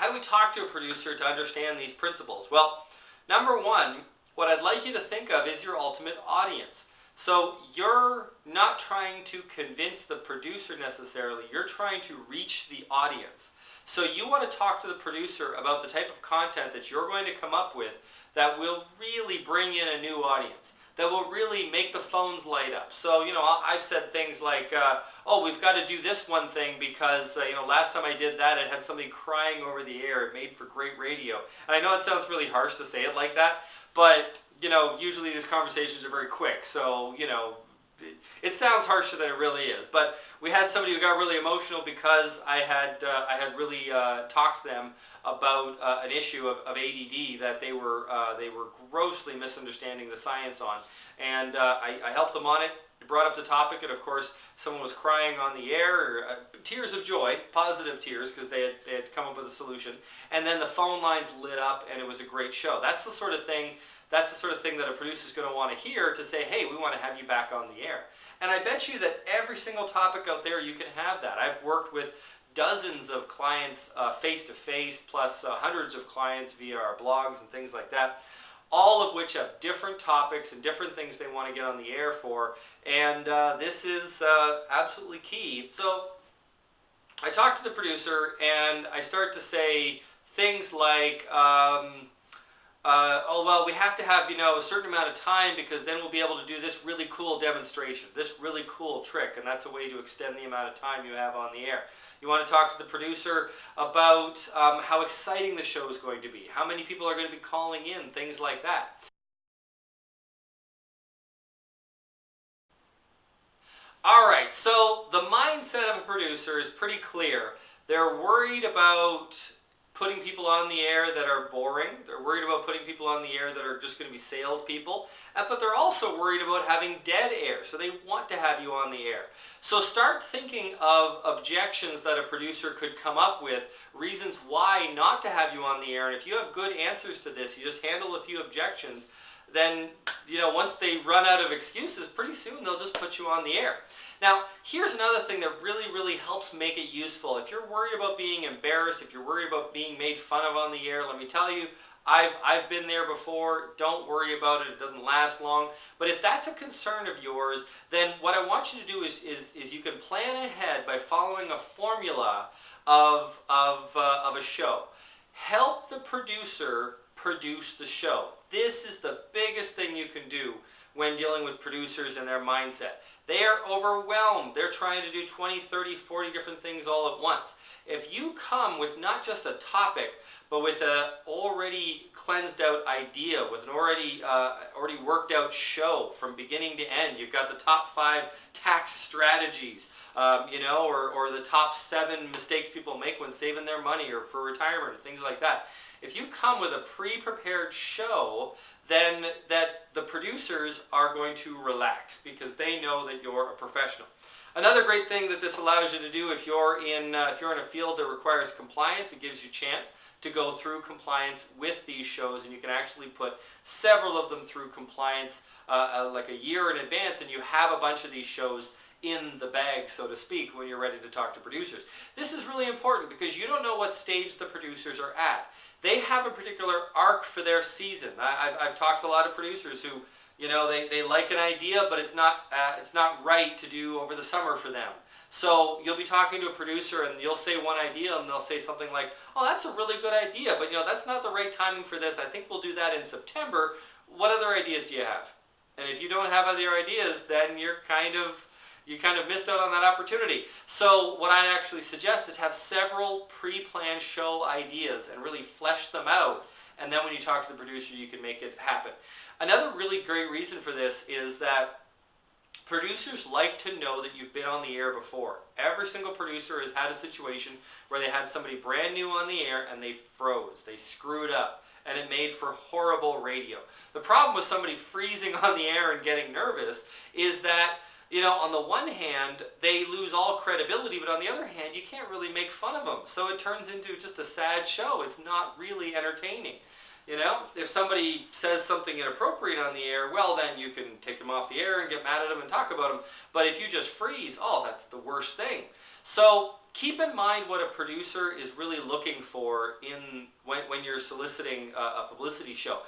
How do we talk to a producer to understand these principles? Well, number one, what I'd like you to think of is your ultimate audience. So you're not trying to convince the producer necessarily, you're trying to reach the audience. So you want to talk to the producer about the type of content that you're going to come up with that will really bring in a new audience, that will really make the phones light up. So, I've said things like, oh, we've got to do this one thing because, last time I did that, it had somebody crying over the air. It made for great radio. And I know it sounds really harsh to say it like that, but, usually these conversations are very quick. So, it sounds harsher than it really is. But we had somebody who got really emotional because I had really talked to them about an issue of ADD that they were grossly misunderstanding the science on, and I helped them on it. Brought up the topic, and of course, someone was crying on the air, tears of joy, positive tears, because they had come up with a solution. And then the phone lines lit up, and it was a great show. That's the sort of thing. That's the sort of thing that a producer is going to want to hear to say, hey, we want to have you back on the air. And I bet you that every single topic out there, you can have that. I've worked with dozens of clients face-to-face, plus hundreds of clients via our blogs and things like that, all of which have different topics and different things they want to get on the air for. And this is absolutely key. So I talk to the producer, and I start to say things like, oh, well, we have to have, a certain amount of time because then we'll be able to do this really cool demonstration, this really cool trick, and that's a way to extend the amount of time you have on the air. You want to talk to the producer about how exciting the show is going to be, how many people are going to be calling in, things like that. All right, so the mindset of a producer is pretty clear. They're worried about putting people on the air that are boring. They're worried about putting people on the air that are just going to be salespeople. But they're also worried about having dead air. So they want to have you on the air. So start thinking of objections that a producer could come up with, reasons why not to have you on the air. And if you have good answers to this, you just handle a few objections, then, once they run out of excuses, pretty soon they'll just put you on the air. Now, here's another thing that really, really helps make it useful. If you're worried about being embarrassed, if you're worried about being made fun of on the air, let me tell you, I've been there before. Don't worry about it. It doesn't last long. But if that's a concern of yours, then what I want you to do is you can plan ahead by following a formula of a show. Help the producer produce the show. This is the biggest thing you can do when dealing with producers and their mindset. They are overwhelmed. They're trying to do 20, 30, 40 different things all at once. If you come with not just a topic, but with an already cleansed out idea, with an already worked out show from beginning to end, you've got the top 5 tax strategies, or the top 7 mistakes people make when saving their money or for retirement or things like that. If you come with a pre-prepared show, then the producers are going to relax because they know that you're a professional. Another great thing that this allows you to do, if you're in a field that requires compliance, it gives you a chance to go through compliance with these shows, and you can actually put several of them through compliance like a year in advance, and you have a bunch of these shows in the bag, so to speak, when you're ready to talk to producers. This is really important because you don't know what stage the producers are at. They have a particular arc for their season. I've talked to a lot of producers who, they like an idea, but it's not right to do over the summer for them. So you'll be talking to a producer and you'll say one idea and they'll say something like, oh, that's a really good idea, but that's not the right timing for this. I think we'll do that in September. What other ideas do you have? And if you don't have other ideas, then you kind of missed out on that opportunity. So what I actually suggest is have several pre-planned show ideas and really flesh them out. And then when you talk to the producer, you can make it happen. Another really great reason for this is that producers like to know that you've been on the air before. Every single producer has had a situation where they had somebody brand new on the air and they froze, they screwed up, and it made for horrible radio. The problem with somebody freezing on the air and getting nervous is that on the one hand, they lose all credibility, but on the other hand, you can't really make fun of them. So it turns into just a sad show. It's not really entertaining. You know, if somebody says something inappropriate on the air, well, then you can take them off the air and get mad at them and talk about them. But if you just freeze, oh, that's the worst thing. So keep in mind what a producer is really looking for when you're soliciting a publicity show.